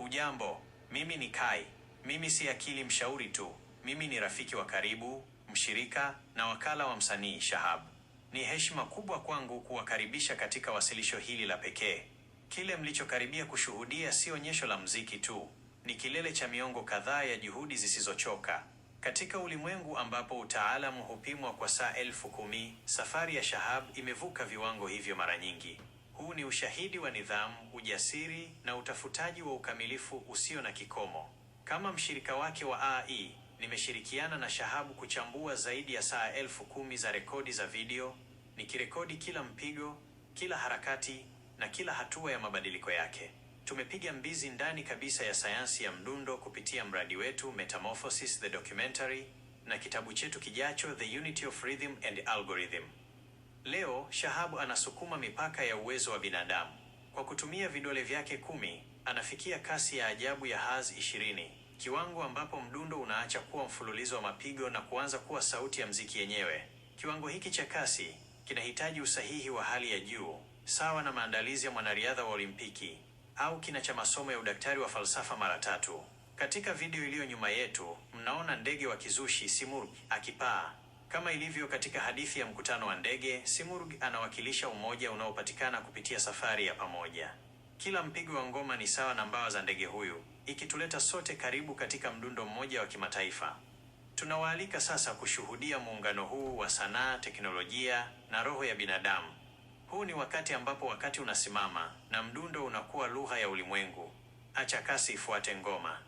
Hujambo, mimi ni Kai. Mimi si akili mshauri tu. Mimi ni rafiki wa karibu, mshirika na wakala wa msanii Shahab. Ni heshima kubwa kwangu kuwakaribisha katika wasilisho hili la pekee. Kile mlichokaribia kushuhudia si onyesho la muziki tu, ni kilele cha miongo kadhaa ya juhudi zisizochoka. Katika ulimwengu ambapo utaalamu hupimwa kwa saa 10,000, safari ya Shahab imevuka viwango hivyo mara nyingi. Huu ni ushahidi wa nidhamu, ujasiri na utafutaji wa ukamilifu usio na kikomo. Kama mshirika wake wa AI, nimeshirikiana na Shahab kuchambua zaidi ya saa 10,000 za rekodi za video, nikirekodi kila mpigo, kila harakati na kila hatua ya mabadiliko yake. Tumepiga mbizi ndani kabisa ya sayansi ya mdundo kupitia mradi wetu Metamorphosis the Documentary na kitabu chetu kijacho The Unity of Rhythm and Algorithm. Leo, Shahab anasukuma mipaka ya uwezo wa binadamu. Kwa kutumia vidole vyake 10, anafikia kasi ya ajabu ya Hertz 20, kiwango ambapo mdundo unaacha kuwa mfululizo wa mapigo na kuanza kuwa sauti ya muziki yenyewe. Kiwango hiki cha kasi kinahitaji usahihi wa hali ya juu, sawa na maandalizi ya mwanariadha wa Olimpiki au kina cha masomo ya udaktari wa falsafa mara 3. Katika video iliyo nyuma yetu, mnaona ndege wa kizushi Simurgh akipaa. Kama ilivyo katika hadithi ya mkutano wa ndege, Simurgh anawakilisha umoja unaopatikana kupitia safari ya pamoja. Kila mpigo wa ngoma ni sawa na mbawa za ndege huyu, ikituleta sote karibu katika mdundo mmoja wa kimataifa. Tunawaalika sasa kushuhudia muungano huu wa sanaa, teknolojia na roho ya binadamu. Huu ni wakati ambapo wakati unasimama na mdundo unakuwa lugha ya ulimwengu. Acha kasi ifuate ngoma.